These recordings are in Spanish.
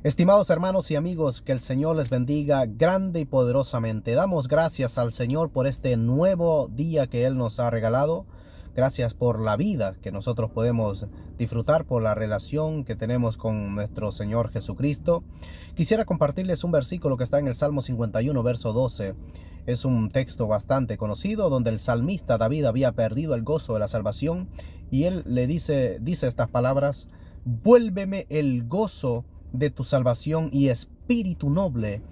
Estimados hermanos y amigos, que el Señor les bendiga grande y poderosamente. Damos gracias al Señor por este nuevo día que Él nos ha regalado. Gracias por la vida que nosotros podemos disfrutar, por la relación que tenemos con nuestro Señor Jesucristo. Quisiera compartirles un versículo que está en el Salmo 51, verso 12. Es un texto bastante conocido donde el salmista David había perdido el gozo de la salvación y él le dice estas palabras: vuélveme el gozo de tu salvación y espíritu noble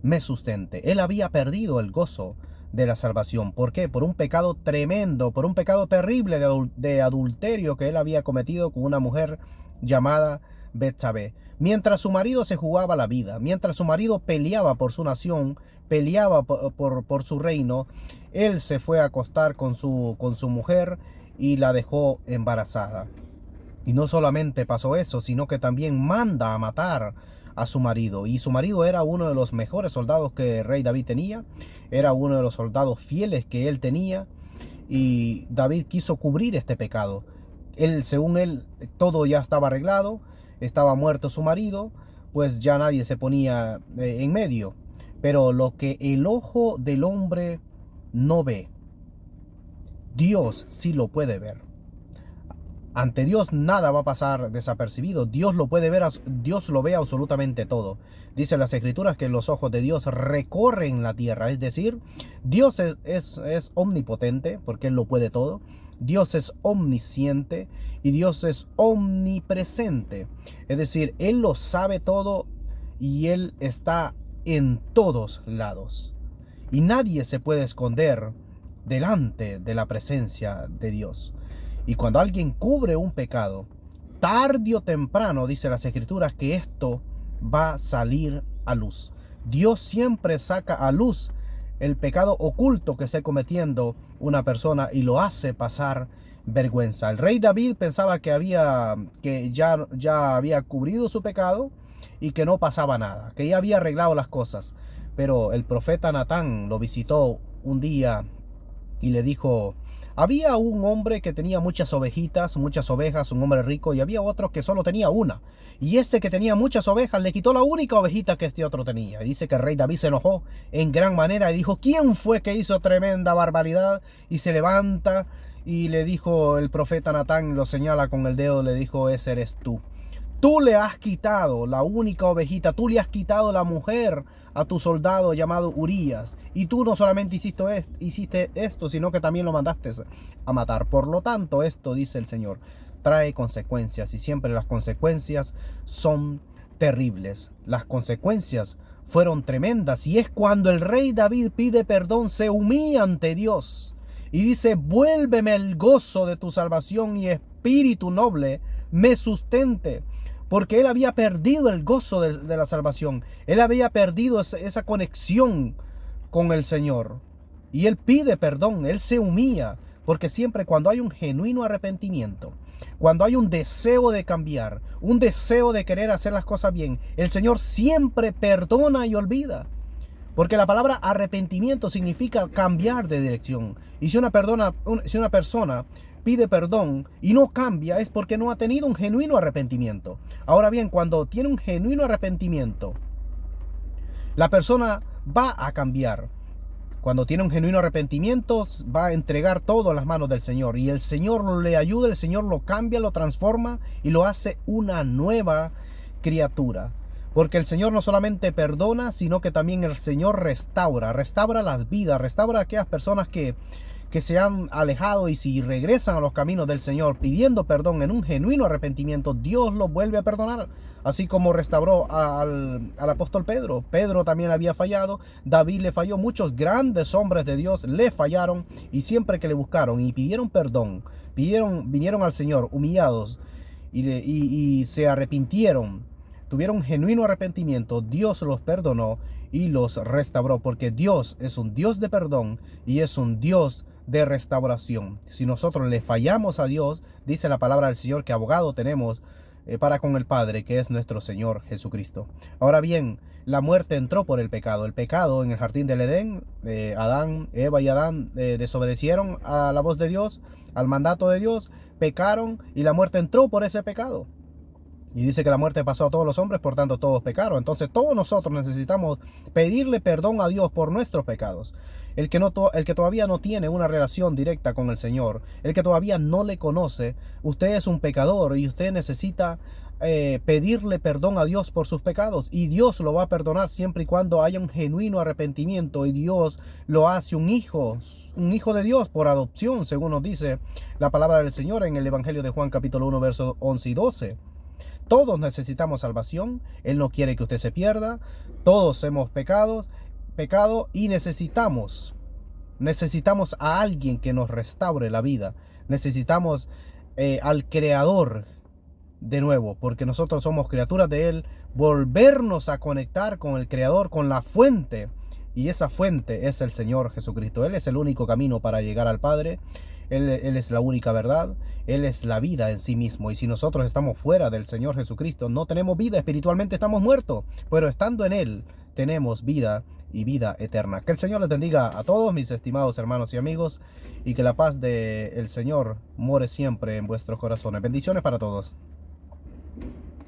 me sustente. Él había perdido el gozo de la salvación. ¿Por qué? Por un pecado tremendo, por un pecado terrible de adulterio que él había cometido con una mujer llamada Betsabé. Mientras su marido se jugaba la vida, mientras su marido peleaba por su nación, peleaba por su reino, él se fue a acostar con su mujer y la dejó embarazada. Y no solamente pasó eso, sino que también manda a matar a su marido. Y su marido era uno de los mejores soldados que el rey David tenía. Era uno de los soldados fieles que él tenía. Y David quiso cubrir este pecado. Según él, todo ya estaba arreglado. Estaba muerto su marido. Pues ya nadie se ponía en medio. Pero lo que el ojo del hombre no ve, Dios sí lo puede ver. Ante Dios nada va a pasar desapercibido. Dios lo puede ver, Dios lo ve absolutamente todo. Dice las Escrituras que los ojos de Dios recorren la tierra. Es decir, Dios es omnipotente porque Él lo puede todo. Dios es omnisciente y Dios es omnipresente. Es decir, Él lo sabe todo y Él está en todos lados. Y nadie se puede esconder delante de la presencia de Dios. Y cuando alguien cubre un pecado, tarde o temprano, dice las Escrituras, que esto va a salir a luz. Dios siempre saca a luz el pecado oculto que esté cometiendo una persona y lo hace pasar vergüenza. El rey David pensaba que ya había cubrido su pecado y que no pasaba nada, que ya había arreglado las cosas. Pero el profeta Natán lo visitó un día y le dijo: había un hombre que tenía muchas ovejitas, muchas ovejas, un hombre rico, y había otro que solo tenía una. Y este que tenía muchas ovejas le quitó la única ovejita que este otro tenía. Y dice que el rey David se enojó en gran manera y dijo: ¿quién fue que hizo tremenda barbaridad? Y se levanta y le dijo el profeta Natán, lo señala con el dedo, le dijo: ese eres tú. Tú le has quitado la única ovejita, tú le has quitado la mujer a tu soldado llamado Urías. Y tú no solamente hiciste esto, sino que también lo mandaste a matar. Por lo tanto, esto, dice el Señor, trae consecuencias. Y siempre las consecuencias son terribles. Las consecuencias fueron tremendas. Y es cuando el rey David pide perdón, se humilla ante Dios. Y dice: vuélveme el gozo de tu salvación y espíritu noble me sustente. Porque él había perdido el gozo de la salvación. Él había perdido esa conexión con el Señor. Y él pide perdón, él se humilla. Porque siempre cuando hay un genuino arrepentimiento, cuando hay un deseo de cambiar, un deseo de querer hacer las cosas bien, el Señor siempre perdona y olvida. Porque la palabra arrepentimiento significa cambiar de dirección. Y si una persona pide perdón y no cambia, es porque no ha tenido un genuino arrepentimiento. Ahora bien, cuando tiene un genuino arrepentimiento, la persona va a cambiar. Cuando tiene un genuino arrepentimiento, va a entregar todo en las manos del Señor. Y el Señor le ayuda, el Señor lo cambia, lo transforma y lo hace una nueva criatura. Porque el Señor no solamente perdona, sino que también el Señor restaura las vidas, restaura a aquellas personas que se han alejado, y si regresan a los caminos del Señor pidiendo perdón en un genuino arrepentimiento, Dios los vuelve a perdonar. Así como restauró al apóstol Pedro. Pedro también había fallado, David le falló, muchos grandes hombres de Dios le fallaron, y siempre que le buscaron y pidieron perdón, vinieron al Señor humillados y se arrepintieron, tuvieron un genuino arrepentimiento, Dios los perdonó y los restauró, porque Dios es un Dios de perdón y es un Dios de restauración. Si nosotros le fallamos a Dios, dice la palabra del Señor que abogado tenemos para con el Padre, que es nuestro Señor Jesucristo. Ahora bien, la muerte entró por el pecado. El pecado en el jardín del Edén, Eva y Adán desobedecieron a la voz de Dios, al mandato de Dios, pecaron y la muerte entró por ese pecado. Y dice que la muerte pasó a todos los hombres, por tanto todos pecaron. Entonces todos nosotros necesitamos pedirle perdón a Dios por nuestros pecados. El que todavía no tiene una relación directa con el Señor, el que todavía no le conoce, usted es un pecador y usted necesita pedirle perdón a Dios por sus pecados. Y Dios lo va a perdonar siempre y cuando haya un genuino arrepentimiento. Y Dios lo hace un hijo de Dios por adopción, según nos dice la palabra del Señor en el Evangelio de Juan capítulo 1, versos 11 y 12. Todos necesitamos salvación. Él no quiere que usted se pierda. Todos hemos pecado y necesitamos a alguien que nos restaure la vida. Necesitamos al Creador de nuevo, porque nosotros somos criaturas de Él. Volvernos a conectar con el Creador, con la fuente. Y esa fuente es el Señor Jesucristo. Él es el único camino para llegar al Padre. Él es la única verdad. Él es la vida en sí mismo. Y si nosotros estamos fuera del Señor Jesucristo, no tenemos vida. Espiritualmente estamos muertos. Pero estando en Él, tenemos vida y vida eterna. Que el Señor les bendiga a todos mis estimados hermanos y amigos. Y que la paz del Señor more siempre en vuestros corazones. Bendiciones para todos.